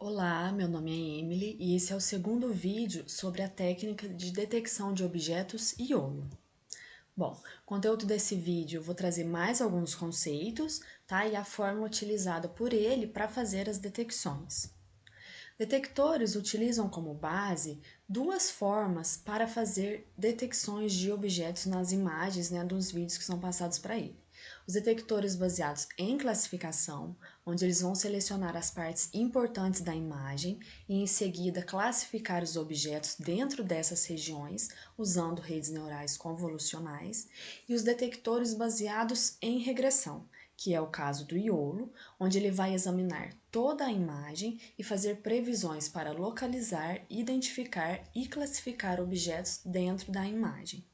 Olá, meu nome é Emily e esse é o segundo vídeo sobre a técnica de detecção de objetos iolo. Bom, o conteúdo desse vídeo eu vou trazer mais alguns conceitos, tá? E a forma utilizada por ele para fazer as detecções. Detectores utilizam como base duas formas para fazer detecções de objetos nas imagens, dos vídeos que são passados para ele. Os detectores baseados em classificação, onde eles vão selecionar as partes importantes da imagem e em seguida classificar os objetos dentro dessas regiões usando redes neurais convolucionais, e os detectores baseados em regressão, que é o caso do iolo, onde ele vai examinar toda a imagem e fazer previsões para localizar, identificar e classificar objetos dentro da imagem.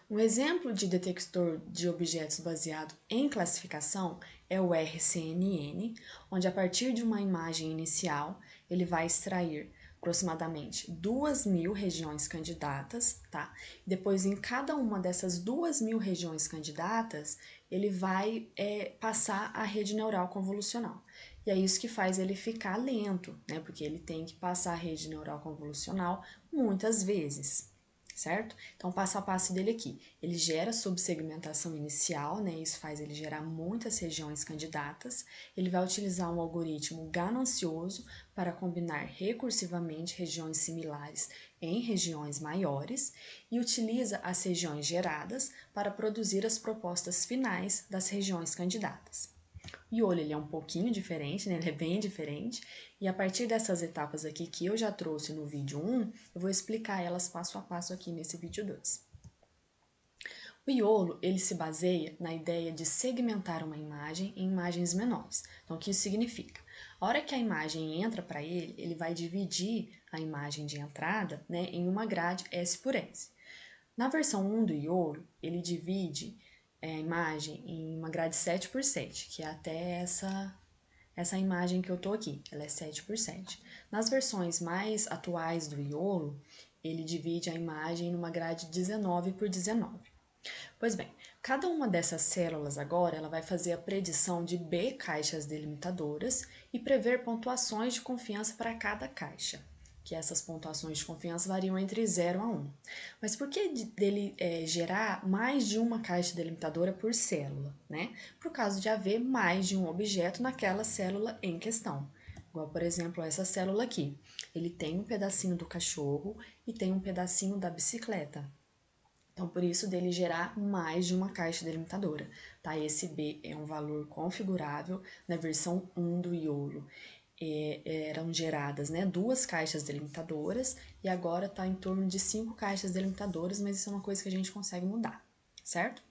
Um exemplo de detector de objetos baseado em classificação é o RCNN, onde a partir de uma imagem inicial ele vai extrair aproximadamente 2.000 regiões candidatas, tá? Depois, em cada uma dessas 2.000 regiões candidatas, ele vai passar a rede neural convolucional. E é isso que faz ele ficar lento, né? Porque ele tem que passar a rede neural convolucional muitas vezes, certo? Então, passo a passo dele aqui. Ele gera subsegmentação inicial, né? Isso faz ele gerar muitas regiões candidatas. Ele vai utilizar um algoritmo ganancioso para combinar recursivamente regiões similares em regiões maiores e utiliza as regiões geradas para produzir as propostas finais das regiões candidatas. O iolo ele é um pouquinho diferente, né? Ele é bem diferente, e a partir dessas etapas aqui que eu já trouxe no vídeo 1, eu vou explicar elas passo a passo aqui nesse vídeo 2. O iolo ele se baseia na ideia de segmentar uma imagem em imagens menores. Então, o que isso significa? A hora que a imagem entra para ele, ele vai dividir a imagem de entrada, né, em uma grade S por S. Na versão 1 do iolo, ele divide a imagem em uma grade 7 por 7, que é até essa imagem que eu tô aqui, ela é 7 por 7. Nas versões mais atuais do iolo, ele divide a imagem numa grade 19 por 19. Pois bem, cada uma dessas células agora ela vai fazer a predição de B caixas delimitadoras e prever pontuações de confiança para cada caixa, que essas pontuações de confiança variam entre 0 a 1. Mas por que dele gerar mais de uma caixa delimitadora por célula, né? Por causa de haver mais de um objeto naquela célula em questão. Igual, por exemplo, essa célula aqui. Ele tem um pedacinho do cachorro e tem um pedacinho da bicicleta. Então, por isso dele gerar mais de uma caixa delimitadora, tá? Esse B é um valor configurável na versão 1 do iolo. Eram geradas, né, 2 caixas delimitadoras e agora está em torno de 5 caixas delimitadoras, mas isso é uma coisa que a gente consegue mudar, certo?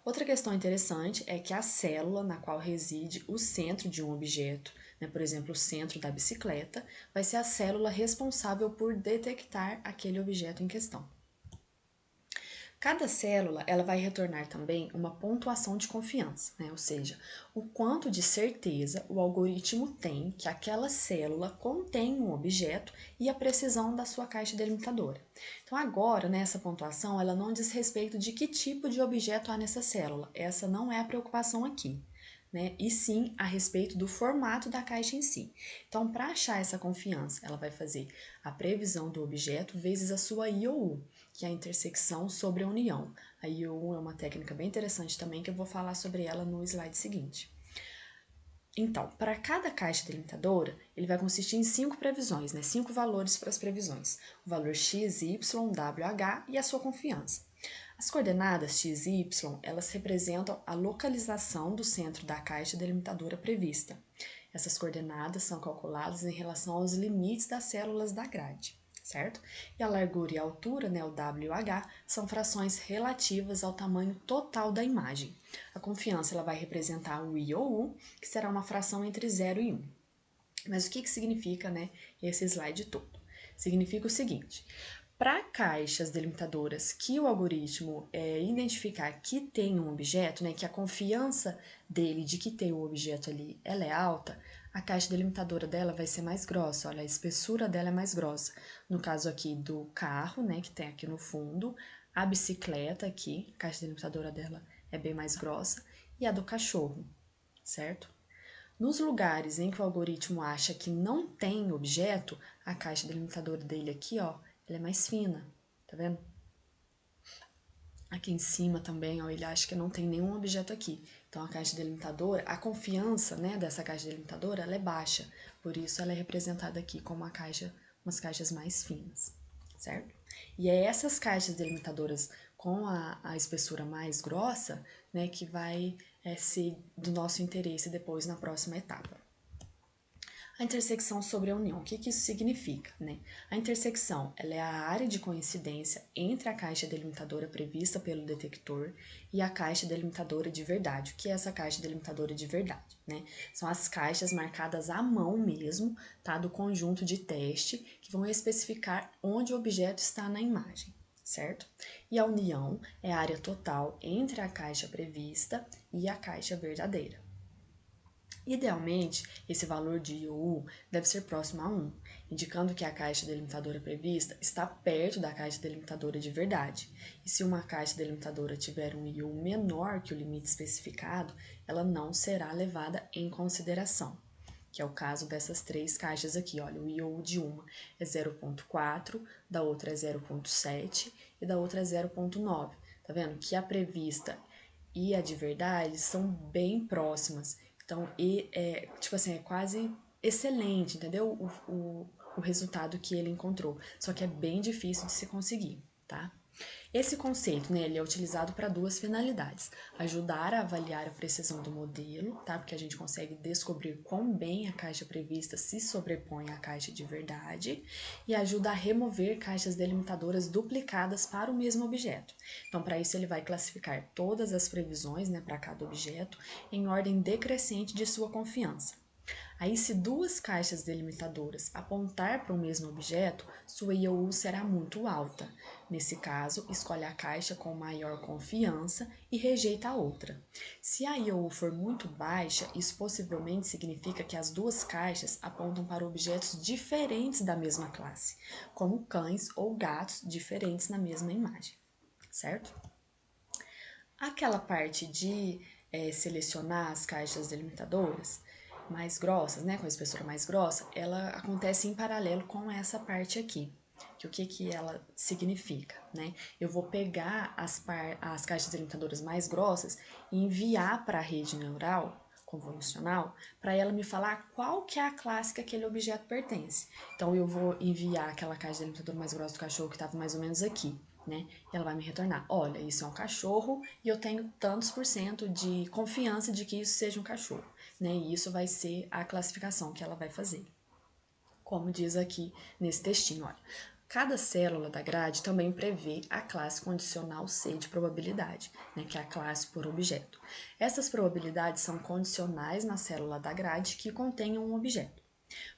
Outra questão interessante é que a célula na qual reside o centro de um objeto, né, por exemplo, o centro da bicicleta, vai ser a célula responsável por detectar aquele objeto em questão. Cada célula ela vai retornar também uma pontuação de confiança, né? Ou seja, o quanto de certeza o algoritmo tem que aquela célula contém um objeto e a precisão da sua caixa delimitadora. Então agora, nessa pontuação, ela não diz respeito de que tipo de objeto há nessa célula. Essa não é a preocupação aqui. Né? E sim a respeito do formato da caixa em si. Então, para achar essa confiança, ela vai fazer a previsão do objeto vezes a sua IOU, que é a intersecção sobre a união. A IOU é uma técnica bem interessante também, que eu vou falar sobre ela no slide seguinte. Então, para cada caixa delimitadora, ele vai consistir em 5 previsões, né? 5 valores para as previsões. O valor x, y, w, h e a sua confiança. As coordenadas x e y, elas representam a localização do centro da caixa delimitadora prevista. Essas coordenadas são calculadas em relação aos limites das células da grade, certo? E a largura e a altura, né, o w e o h, são frações relativas ao tamanho total da imagem. A confiança ela vai representar o i ou u, que será uma fração entre 0 e 1. Mas o que significa, né, esse slide todo? Significa o seguinte: para caixas delimitadoras que o algoritmo identificar que tem um objeto, né, que a confiança dele de que tem o objeto ali ela é alta, a caixa delimitadora dela vai ser mais grossa, olha, a espessura dela é mais grossa. No caso aqui do carro, né, que tem aqui no fundo, a bicicleta aqui, a caixa delimitadora dela é bem mais grossa, e a do cachorro, certo? Nos lugares em que o algoritmo acha que não tem objeto, a caixa delimitadora dele aqui, ó, ela é mais fina, tá vendo? Aqui em cima também, ó, ele acha que não tem nenhum objeto aqui. Então, a caixa delimitadora, a confiança, né, dessa caixa delimitadora, ela é baixa. Por isso, ela é representada aqui como umas caixas mais finas, certo? E é essas caixas delimitadoras com a espessura mais grossa, né, que vai ser do nosso interesse depois na próxima etapa. A intersecção sobre a união, o que isso significa, né? A intersecção, ela é a área de coincidência entre a caixa delimitadora prevista pelo detector e a caixa delimitadora de verdade. O que é essa caixa delimitadora de verdade, né? São as caixas marcadas à mão mesmo, tá? Do conjunto de teste, que vão especificar onde o objeto está na imagem, certo? E a união é a área total entre a caixa prevista e a caixa verdadeira. Idealmente, esse valor de IOU deve ser próximo a 1, indicando que a caixa delimitadora prevista está perto da caixa delimitadora de verdade. E se uma caixa delimitadora tiver um IOU menor que o limite especificado, ela não será levada em consideração, que é o caso dessas três caixas aqui. Olha, o IOU de uma é 0,4, da outra é 0,7 e da outra é 0,9. Tá vendo? Que a prevista e a de verdade são bem próximas. Então, tipo assim, é quase excelente, entendeu? O resultado que ele encontrou. Só que é bem difícil de se conseguir, tá? Esse conceito, né, ele é utilizado para duas finalidades: ajudar a avaliar a precisão do modelo, tá? Porque a gente consegue descobrir quão bem a caixa prevista se sobrepõe à caixa de verdade, e ajuda a remover caixas delimitadoras duplicadas para o mesmo objeto. Então, para isso, ele vai classificar todas as previsões, né, para cada objeto em ordem decrescente de sua confiança. Aí, se duas caixas delimitadoras apontar para o mesmo objeto, sua IOU será muito alta. Nesse caso, escolhe a caixa com maior confiança e rejeita a outra. Se a IOU for muito baixa, isso possivelmente significa que as duas caixas apontam para objetos diferentes da mesma classe, como cães ou gatos diferentes na mesma imagem, certo? Aquela parte de selecionar as caixas delimitadoras mais grossas, né, com a espessura mais grossa, ela acontece em paralelo com essa parte aqui. Que o que ela significa, né? Eu vou pegar as caixas delimitadoras mais grossas e enviar para a rede neural convolucional para ela me falar qual que é a classe que aquele objeto pertence. Então, eu vou enviar aquela caixa delimitadora mais grossa do cachorro que estava mais ou menos aqui, né? E ela vai me retornar: olha, isso é um cachorro e eu tenho tantos por cento de confiança de que isso seja um cachorro, né? E isso vai ser a classificação que ela vai fazer. Como diz aqui nesse textinho, olha. Cada célula da grade também prevê a classe condicional C de probabilidade, né, que é a classe por objeto. Essas probabilidades são condicionais na célula da grade que contém um objeto.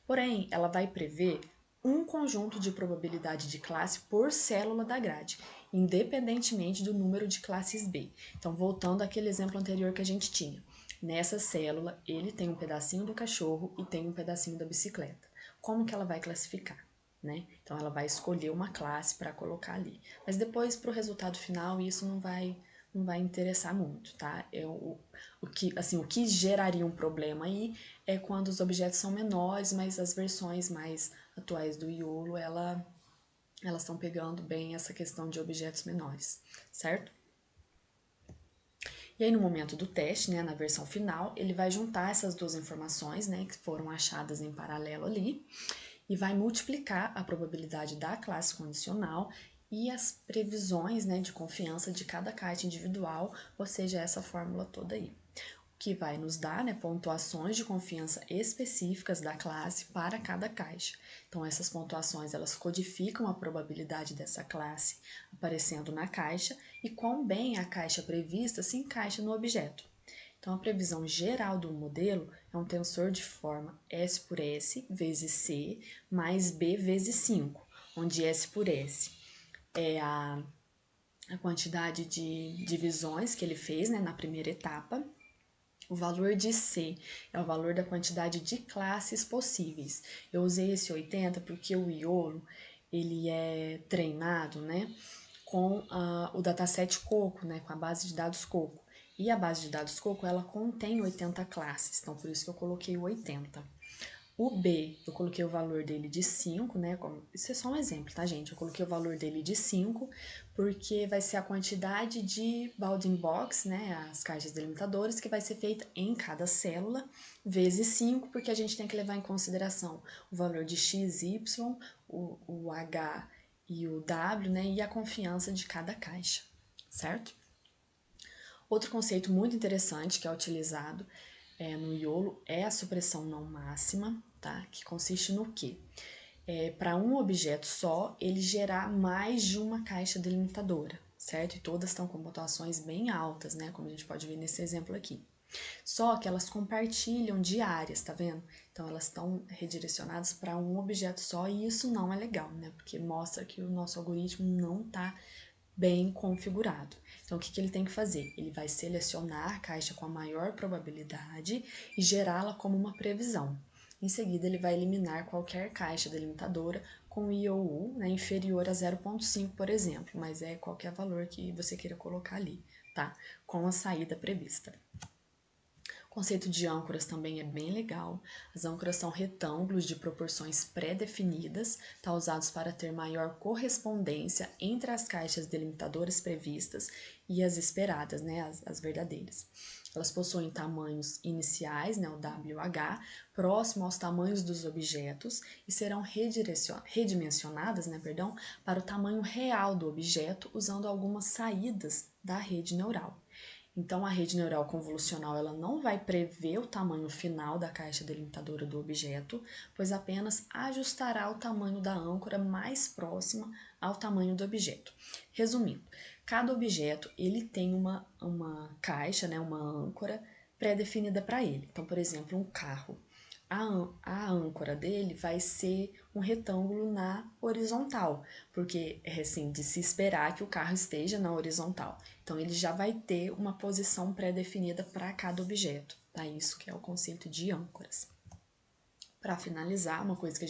Porém, ela vai prever um conjunto de probabilidade de classe por célula da grade, independentemente do número de classes B. Então, voltando àquele exemplo anterior que a gente tinha. Nessa célula, ele tem um pedacinho do cachorro e tem um pedacinho da bicicleta. Como que ela vai classificar? Né? Então, ela vai escolher uma classe para colocar ali. Mas depois, para o resultado final, isso não vai interessar muito, tá? O que geraria um problema aí é quando os objetos são menores, mas as versões mais atuais do IOLO, elas estão pegando bem essa questão de objetos menores, certo? E aí, no momento do teste, né, na versão final, ele vai juntar essas duas informações, né, que foram achadas em paralelo ali, e vai multiplicar a probabilidade da classe condicional e as previsões, né, de confiança de cada caixa individual, ou seja, essa fórmula toda aí, que vai nos dar, né, pontuações de confiança específicas da classe para cada caixa. Então, essas pontuações, elas codificam a probabilidade dessa classe aparecendo na caixa e quão bem a caixa prevista se encaixa no objeto. Então, a previsão geral do modelo é um tensor de forma S por S vezes C mais B vezes 5, onde S por S é a quantidade de divisões que ele fez, né, na primeira etapa. O valor de C é o valor da quantidade de classes possíveis. Eu usei esse 80 porque o IOLO, ele é treinado, né, com o dataset Coco, né, com a base de dados Coco. E a base de dados Coco, ela contém 80 classes, então por isso que eu coloquei o 80. O B, eu coloquei o valor dele de 5, né? Isso é só um exemplo, tá, gente? Eu coloquei o valor dele de 5, porque vai ser a quantidade de bounding box, né? As caixas delimitadoras, que vai ser feita em cada célula, vezes 5, porque a gente tem que levar em consideração o valor de x, y, o H e o W, né? E a confiança de cada caixa, certo? Outro conceito muito interessante que é utilizado no YOLO é a supressão não máxima, tá? Que consiste no quê? Para um objeto só, ele gerar mais de uma caixa delimitadora, certo? E todas estão com pontuações bem altas, né? Como a gente pode ver nesse exemplo aqui. Só que elas compartilham de áreas, tá vendo? Então elas estão redirecionadas para um objeto só e isso não é legal, né? Porque mostra que o nosso algoritmo não está bem configurado. Então, o que ele tem que fazer? Ele vai selecionar a caixa com a maior probabilidade e gerá-la como uma previsão. Em seguida, ele vai eliminar qualquer caixa delimitadora com IOU, né, inferior a 0,5, por exemplo, mas é qualquer valor que você queira colocar ali, tá? Com a saída prevista. O conceito de âncoras também é bem legal. As âncoras são retângulos de proporções pré-definidas, tá, usados para ter maior correspondência entre as caixas delimitadoras previstas e as esperadas, né, as verdadeiras. Elas possuem tamanhos iniciais, né, o WH, próximo aos tamanhos dos objetos e serão redimensionadas, né, para o tamanho real do objeto usando algumas saídas da rede neural. Então, a rede neural convolucional ela não vai prever o tamanho final da caixa delimitadora do objeto, pois apenas ajustará o tamanho da âncora mais próxima ao tamanho do objeto. Resumindo, cada objeto ele tem uma caixa, né, uma âncora pré-definida para ele. Então, por exemplo, um carro. A âncora dele vai ser um retângulo na horizontal, porque é assim, de se esperar que o carro esteja na horizontal. Então, ele já vai ter uma posição pré-definida para cada objeto, tá? Isso que é o conceito de âncoras. Para finalizar, uma coisa que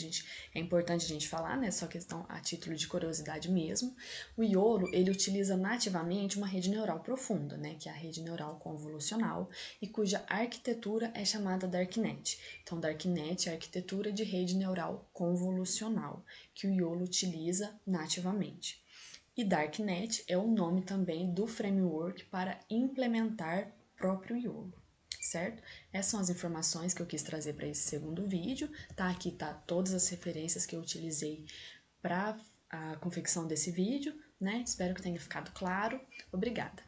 é importante a gente falar, né, só questão a título de curiosidade mesmo, o YOLO, ele utiliza nativamente uma rede neural profunda, né, que é a rede neural convolucional, e cuja arquitetura é chamada DarkNet. Então, DarkNet é a arquitetura de rede neural convolucional, que o YOLO utiliza nativamente. E DarkNet é o nome também do framework para implementar próprio YOLO, certo? Essas são as informações que eu quis trazer para esse segundo vídeo, tá? Aqui tá todas as referências que eu utilizei para a confecção desse vídeo, né? Espero que tenha ficado claro. Obrigada!